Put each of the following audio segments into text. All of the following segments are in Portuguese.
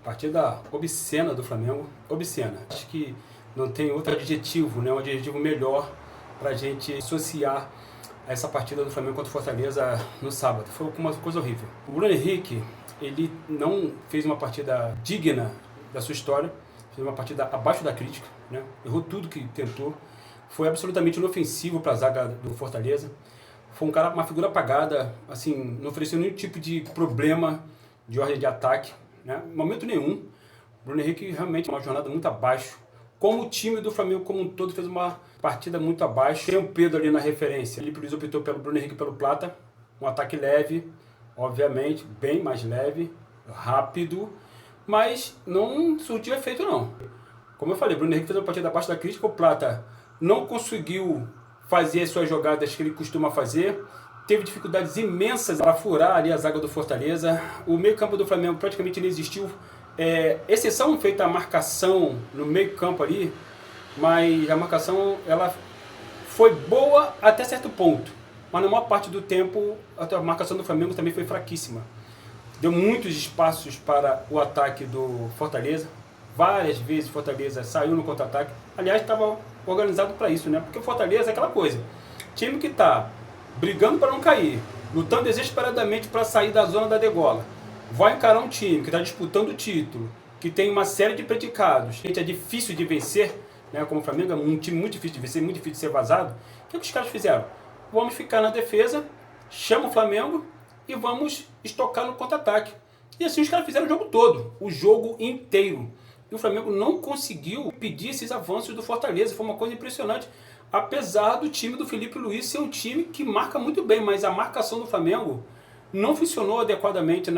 Partida obscena do Flamengo, obscena. Acho que não tem outro adjetivo, né? Um adjetivo melhor para a gente associar a essa partida do Flamengo contra o Fortaleza no sábado. Foi uma coisa horrível. O Bruno Henrique, ele não fez uma partida digna da sua história, fez uma partida abaixo da crítica, né? Errou tudo que tentou, foi absolutamente inofensivo para a zaga do Fortaleza. Foi um cara, uma figura apagada, assim, não ofereceu nenhum tipo de problema de ordem de ataque, né? Em momento nenhum. O Bruno Henrique realmente uma jornada muito abaixo. Como o time do Flamengo como um todo fez uma partida muito abaixo. Tem o Pedro ali na referência. Felipe Luiz optou pelo Bruno Henrique e pelo Plata. Um ataque leve, obviamente, bem mais leve, rápido, mas não surtiu efeito não. Como eu falei, o Bruno Henrique fez uma partida abaixo da crítica, o Plata não conseguiu fazer as suas jogadas que ele costuma fazer, teve dificuldades imensas para furar ali a zaga do Fortaleza. O meio campo do Flamengo praticamente não existiu, exceção feita a marcação no meio campo ali, mas a marcação ela foi boa até certo ponto, mas na maior parte do tempo a marcação do Flamengo também foi fraquíssima. Deu muitos espaços para o ataque do Fortaleza. Várias vezes o Fortaleza saiu no contra-ataque. Aliás, estava organizado para isso, né? Porque o Fortaleza é aquela coisa. Time que está brigando para não cair, lutando desesperadamente para sair da zona da degola, vai encarar um time que está disputando o título, que tem uma série de predicados. Gente, é difícil de vencer, né? Como o Flamengo é um time muito difícil de vencer, muito difícil de ser vazado. O que os caras fizeram? Vamos ficar na defesa, chama o Flamengo e vamos estocar no contra-ataque. E assim os caras fizeram o jogo todo, o jogo inteiro. E o Flamengo não conseguiu impedir esses avanços do Fortaleza. Foi uma coisa impressionante. Apesar do time do Felipe Luiz ser um time que marca muito bem, mas a marcação do Flamengo não funcionou adequadamente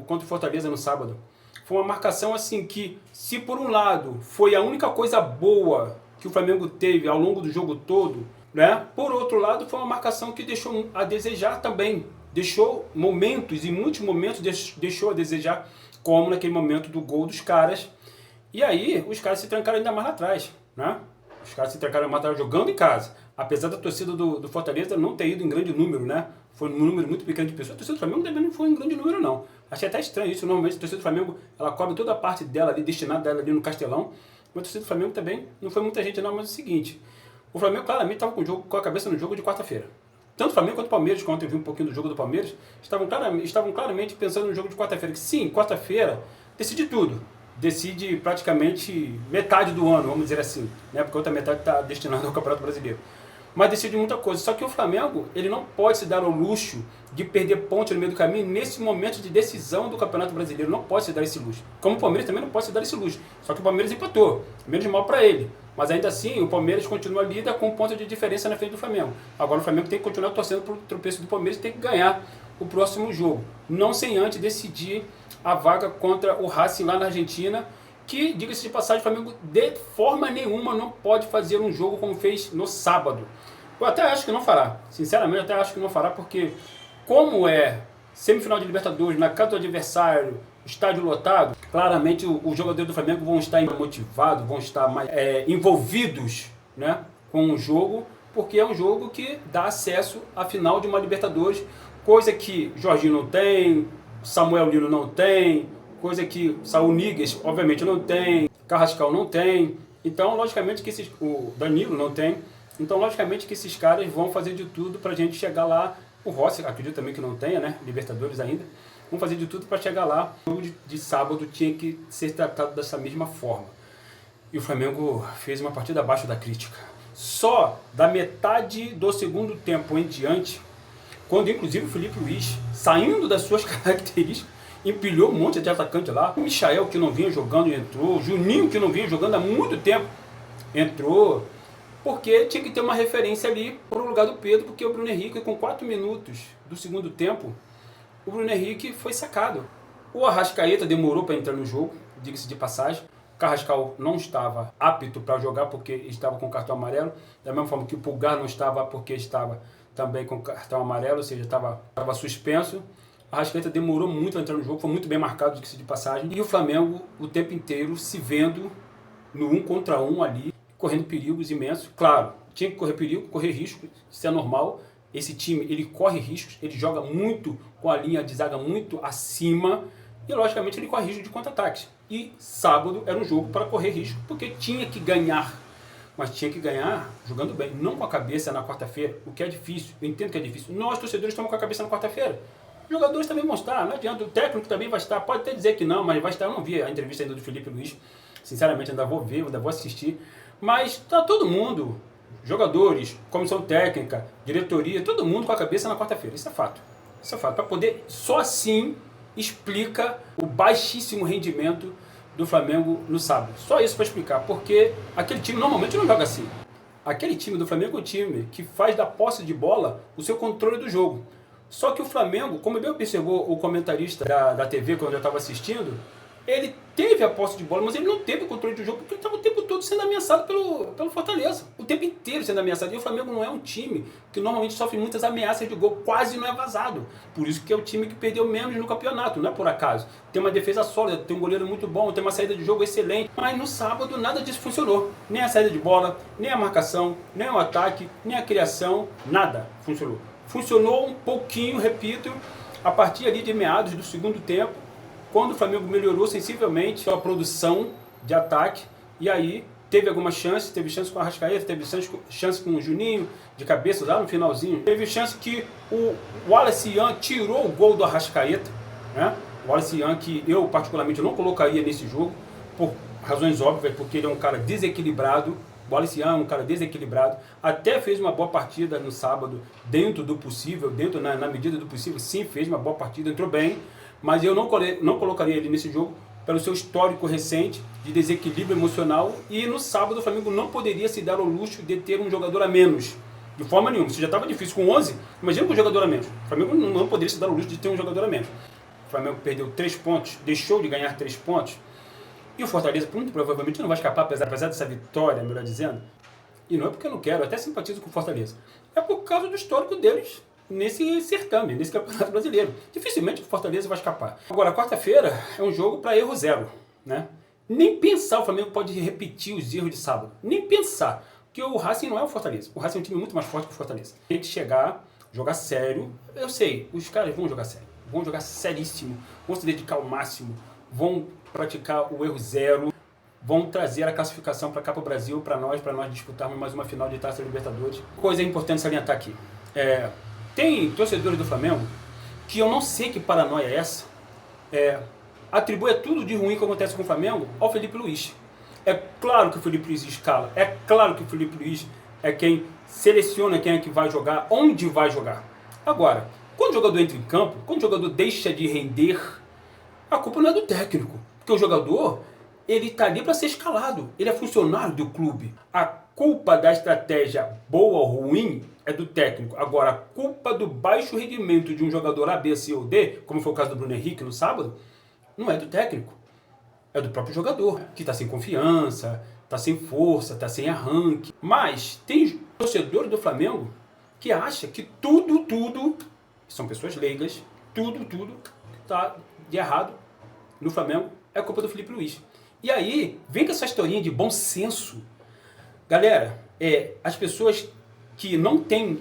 contra o Fortaleza no sábado. Foi uma marcação assim que, se por um lado foi a única coisa boa que o Flamengo teve ao longo do jogo todo, né? Por outro lado foi uma marcação que deixou a desejar também. Deixou momentos, e muitos momentos deixou a desejar, como naquele momento do gol dos caras. E aí, os caras se trancaram ainda mais lá atrás, né? Os caras se trancaram mais lá atrás jogando em casa. Apesar da torcida do Fortaleza não ter ido em grande número, né? Foi um número muito pequeno de pessoas. A torcida do Flamengo também não foi em grande número, não. Achei até estranho isso. Normalmente a torcida do Flamengo, ela cobre toda a parte dela ali, destinada dela ali no Castelão. Mas a torcida do Flamengo também não foi muita gente, não. Mas é o seguinte, o Flamengo claramente estava com a cabeça no jogo de quarta-feira. Tanto o Flamengo quanto o Palmeiras, quando eu vi um pouquinho do jogo do Palmeiras, estavam claramente pensando no jogo de quarta-feira. Que sim, quarta-feira decide tudo. Decide praticamente metade do ano, vamos dizer assim, né? Porque a outra metade está destinada ao Campeonato Brasileiro. Mas decide muita coisa. Só que o Flamengo, ele não pode se dar ao luxo de perder ponte no meio do caminho nesse momento de decisão do Campeonato Brasileiro. Não pode se dar esse luxo. Como o Palmeiras também não pode se dar esse luxo. Só que o Palmeiras empatou. Menos mal para ele. Mas ainda assim, o Palmeiras continua líder com um ponto de diferença na frente do Flamengo. Agora o Flamengo tem que continuar torcendo para o tropeço do Palmeiras e tem que ganhar o próximo jogo. Não sem antes decidir a vaga contra o Racing lá na Argentina, que, diga-se de passagem, o Flamengo de forma nenhuma não pode fazer um jogo como fez no sábado. Eu até acho que não fará. Sinceramente, eu até acho que não fará, porque como é semifinal de Libertadores, na casa do adversário, estádio lotado, claramente os jogadores do Flamengo vão estar motivados, vão estar mais envolvidos, né, com o jogo, porque é um jogo que dá acesso à final de uma Libertadores, coisa que Jorginho não tem, Samuel Lino não tem, coisa que Saúl Ñíguez obviamente não tem, Carrascal não tem, então logicamente que o Danilo não tem, então logicamente que esses caras vão fazer de tudo para a gente chegar lá. O Rossi, acredito também que não tenha, né, Libertadores ainda, vão fazer de tudo para chegar lá. O jogo de sábado tinha que ser tratado dessa mesma forma. E o Flamengo fez uma partida abaixo da crítica. Só da metade do segundo tempo em diante, quando inclusive o Felipe Luiz, saindo das suas características, empilhou um monte de atacante lá. O Michael, que não vinha jogando, entrou. O Juninho, que não vinha jogando há muito tempo, entrou. Porque tinha que ter uma referência ali para o lugar do Pedro, porque o Bruno Henrique, com 4 minutos do segundo tempo, o Bruno Henrique foi sacado. O Arrascaeta demorou para entrar no jogo, diga-se de passagem. O Carrascal não estava apto para jogar porque estava com cartão amarelo, da mesma forma que o Pulgar não estava porque estava também com cartão amarelo, ou seja, estava suspenso. A Arrascaeta demorou muito a entrar no jogo, foi muito bem marcado, diga-se de passagem. E o Flamengo, o tempo inteiro, se vendo no 1 contra 1 ali, correndo perigos imensos. Claro, tinha que correr perigo, correr risco, isso é normal. Esse time, ele corre riscos, ele joga muito com a linha de zaga muito acima, e logicamente ele corre risco de contra-ataques. E sábado era um jogo para correr risco, porque tinha que ganhar. Mas tinha que ganhar jogando bem, não com a cabeça na quarta-feira, o que é difícil, eu entendo que é difícil. Nós, torcedores, estamos com a cabeça na quarta-feira. Os jogadores também vão estar, não adianta, o técnico também vai estar, pode até dizer que não, mas vai estar. Eu não vi a entrevista ainda do Felipe Luiz, sinceramente ainda vou ver, ainda vou assistir, mas está todo mundo, jogadores, comissão técnica, diretoria, todo mundo com a cabeça na quarta-feira, isso é fato. Isso é fato, para poder, só assim explica o baixíssimo rendimento do Flamengo no sábado. Só isso para explicar, porque aquele time normalmente não joga assim. Aquele time do Flamengo é um time que faz da posse de bola o seu controle do jogo. Só que o Flamengo, como bem observou o comentarista da TV quando eu estava assistindo, ele teve a posse de bola, mas ele não teve o controle do jogo porque ele estava o tempo todo sendo ameaçado pelo Fortaleza. O tempo inteiro sendo ameaçado. E o Flamengo não é um time que normalmente sofre muitas ameaças de gol, quase não é vazado. Por isso que é o time que perdeu menos no campeonato, não é por acaso. Tem uma defesa sólida, tem um goleiro muito bom, tem uma saída de jogo excelente. Mas no sábado nada disso funcionou. Nem a saída de bola, nem a marcação, nem o ataque, nem a criação, nada funcionou. Funcionou um pouquinho, repito, a partir ali de meados do segundo tempo, quando o Flamengo melhorou sensivelmente a produção de ataque, e aí teve algumas chances, teve chance com o Arrascaeta, teve chance com o Juninho, de cabeça lá no finalzinho, teve chance que o Wallace Ian tirou o gol do Arrascaeta, né? O Wallace Ian que eu particularmente não colocaria nesse jogo, por razões óbvias, porque ele é um cara desequilibrado. O Wallace Ian é um cara desequilibrado, até fez uma boa partida no sábado, dentro do possível, na medida do possível, sim, fez uma boa partida, entrou bem, mas eu não colocaria ele nesse jogo pelo seu histórico recente de desequilíbrio emocional, e no sábado o Flamengo não poderia se dar ao luxo de ter um jogador a menos, de forma nenhuma. Se já estava difícil com 11, imagina com um jogador a menos. O Flamengo não poderia se dar ao luxo de ter um jogador a menos. O Flamengo perdeu 3 pontos, deixou de ganhar 3 pontos, e o Fortaleza muito provavelmente não vai escapar, apesar dessa vitória, melhor dizendo. E não é porque eu não quero, eu até simpatizo com o Fortaleza. É por causa do histórico deles nesse certame, nesse Campeonato Brasileiro. Dificilmente o Fortaleza vai escapar. Agora, quarta-feira é um jogo para erro zero, né? Nem pensar o Flamengo pode repetir os erros de sábado. Nem pensar. Porque o Racing não é o Fortaleza. O Racing é um time muito mais forte que o Fortaleza. Tem que chegar, jogar sério. Eu sei, os caras vão jogar sério. Vão jogar seríssimo. Vão se dedicar ao máximo. Vão praticar o erro zero. Vão trazer a classificação para cá para o Brasil, para nós disputarmos mais uma final de Taça Libertadores. Coisa importante salientar aqui. Tem torcedores do Flamengo que eu não sei que paranoia é essa, atribui tudo de ruim que acontece com o Flamengo ao Felipe Luiz. É claro que o Felipe Luiz escala, é claro que o Felipe Luiz é quem seleciona quem é que vai jogar, onde vai jogar. Agora, quando o jogador entra em campo, quando o jogador deixa de render, a culpa não é do técnico, porque o jogador ele está ali para ser escalado, ele é funcionário do clube. A culpa da estratégia boa ou ruim é do técnico. Agora, a culpa do baixo rendimento de um jogador A, B, C ou D, como foi o caso do Bruno Henrique no sábado, não é do técnico. É do próprio jogador, que está sem confiança, está sem força, está sem arranque. Mas tem torcedores do Flamengo que acha que tudo, são pessoas leigas, tudo está de errado no Flamengo é culpa do Felipe Luiz. E aí, vem com essa historinha de bom senso. Galera, as pessoas que não têm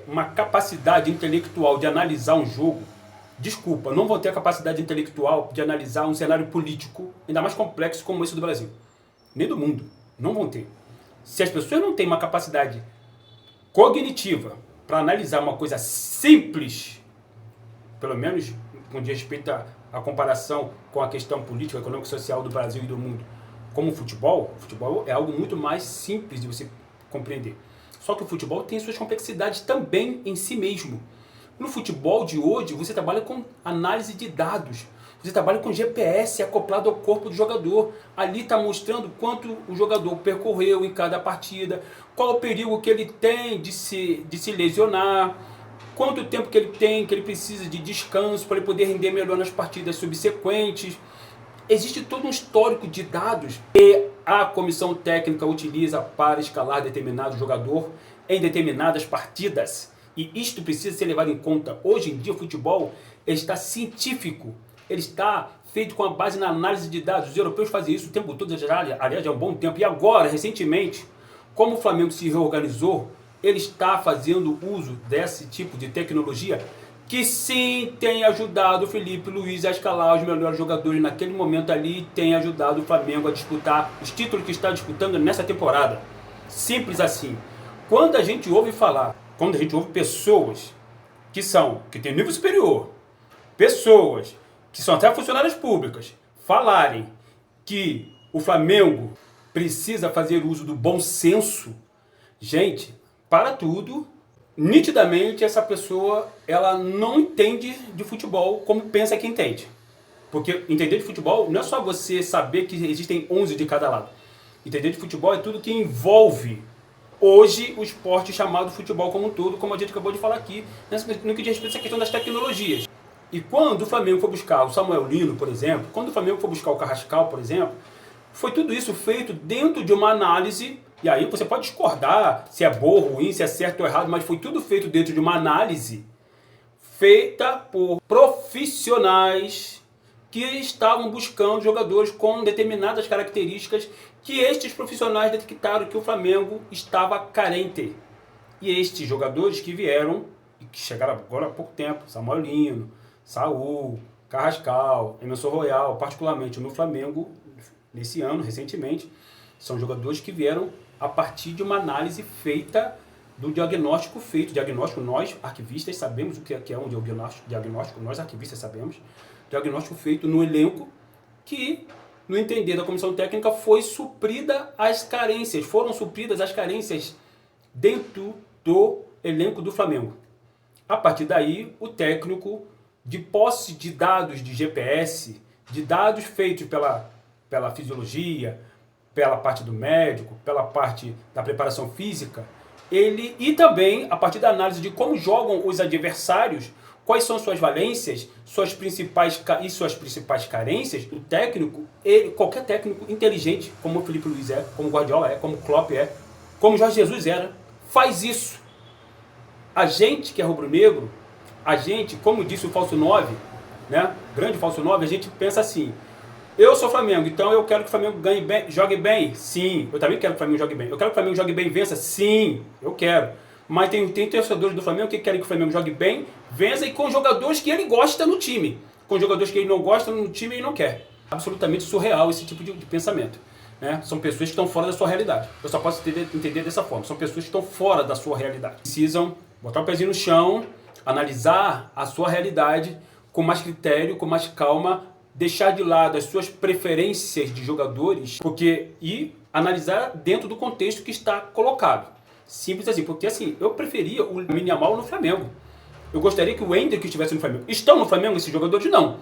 uma capacidade intelectual de analisar um jogo, desculpa, não vão ter a capacidade intelectual de analisar um cenário político ainda mais complexo como esse do Brasil. Nem do mundo. Não vão ter. Se as pessoas não têm uma capacidade cognitiva para analisar uma coisa simples, pelo menos com respeito à comparação com a questão política, econômica e social do Brasil e do mundo, como o futebol é algo muito mais simples de você compreender. Só que o futebol tem suas complexidades também em si mesmo. No futebol de hoje, você trabalha com análise de dados. Você trabalha com GPS acoplado ao corpo do jogador. Ali está mostrando quanto o jogador percorreu em cada partida, qual o perigo que ele tem de se lesionar, quanto tempo que ele tem, que ele precisa de descanso para ele poder render melhor nas partidas subsequentes. Existe todo um histórico de dados que a comissão técnica utiliza para escalar determinado jogador em determinadas partidas. E isto precisa ser levado em conta. Hoje em dia o futebol está científico, ele está feito com a base na análise de dados. Os europeus fazem isso o tempo todo, aliás, há um bom tempo. E agora, recentemente, como o Flamengo se reorganizou, ele está fazendo uso desse tipo de tecnologia que sim tem ajudado o Felipe Luiz a escalar os melhores jogadores naquele momento ali, tem ajudado o Flamengo a disputar os títulos que está disputando nessa temporada. Simples assim. Quando a gente ouve falar, quando a gente ouve pessoas que têm nível superior, pessoas que são até funcionárias públicas, falarem que o Flamengo precisa fazer uso do bom senso, gente, para tudo. Nitidamente essa pessoa ela não entende de futebol como pensa que entende. Porque entender de futebol não é só você saber que existem 11 de cada lado. Entender de futebol é tudo que envolve hoje o esporte chamado futebol como um todo, como a gente acabou de falar aqui, no que diz respeito a essa questão das tecnologias. E quando o Flamengo for buscar o Samuel Lino, por exemplo, quando o Flamengo for buscar o Carrascal, por exemplo, foi tudo isso feito dentro de uma análise. E aí você pode discordar se é bom ou ruim, se é certo ou errado, mas foi tudo feito dentro de uma análise feita por profissionais que estavam buscando jogadores com determinadas características que estes profissionais detectaram que o Flamengo estava carente. E estes jogadores que vieram e que chegaram agora há pouco tempo, Samuel Lino, Saul, Carrascal, Emerson Royal, particularmente no Flamengo, nesse ano, recentemente, são jogadores que vieram a partir de uma análise feita do diagnóstico feito. Diagnóstico, nós, arquivistas, sabemos o que é um diagnóstico, nós, arquivistas, sabemos. Diagnóstico feito no elenco que, no entender da comissão técnica, foram supridas as carências dentro do elenco do Flamengo. A partir daí, o técnico, de posse de dados de GPS, de dados feitos pela fisiologia, pela parte do médico, pela parte da preparação física, e também a partir da análise de como jogam os adversários, quais são suas valências, suas principais carências, o técnico, qualquer técnico inteligente, como o Felipe Luiz é, como o Guardiola é, como o Klopp é, como o Jorge Jesus era, faz isso. A gente que é rubro-negro, a gente, como disse o falso 9, né, grande falso 9, a gente pensa assim: eu sou Flamengo, então eu quero que o Flamengo ganhe bem, jogue bem? Sim. Eu também quero que o Flamengo jogue bem. Eu quero que o Flamengo jogue bem e vença? Sim, eu quero. Mas tem torcedores do Flamengo que querem que o Flamengo jogue bem, vença e com jogadores que ele gosta no time. Com jogadores que ele não gosta no time, ele não quer. Absolutamente surreal esse tipo de pensamento. Né? São pessoas que estão fora da sua realidade. Eu só posso entender dessa forma. São pessoas que estão fora da sua realidade. Precisam botar o pezinho no chão, analisar a sua realidade com mais critério, com mais calma, deixar de lado as suas preferências de jogadores, e analisar dentro do contexto que está colocado. Simples assim, porque assim, eu preferia o Lamine Yamal no Flamengo. Eu gostaria que o Endrick estivesse no Flamengo. Estão no Flamengo esses jogadores? Não.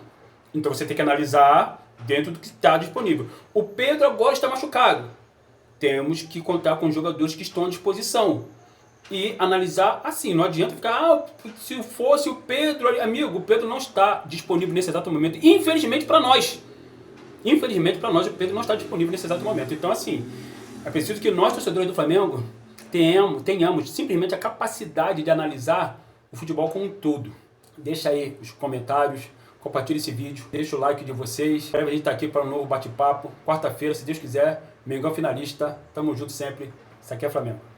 Então você tem que analisar dentro do que está disponível. O Pedro agora está machucado. Temos que contar com jogadores que estão à disposição. E analisar assim, não adianta ficar, se fosse o Pedro, amigo, o Pedro não está disponível nesse exato momento. Infelizmente para nós, o Pedro não está disponível nesse exato momento. Então assim, é preciso que nós, torcedores do Flamengo, tenhamos simplesmente a capacidade de analisar o futebol como um todo. Deixa aí os comentários, compartilhe esse vídeo, deixa o like de vocês. Em breve a gente está aqui para um novo bate-papo. Quarta-feira, se Deus quiser, Mengão finalista. Tamo junto sempre. Isso aqui é Flamengo.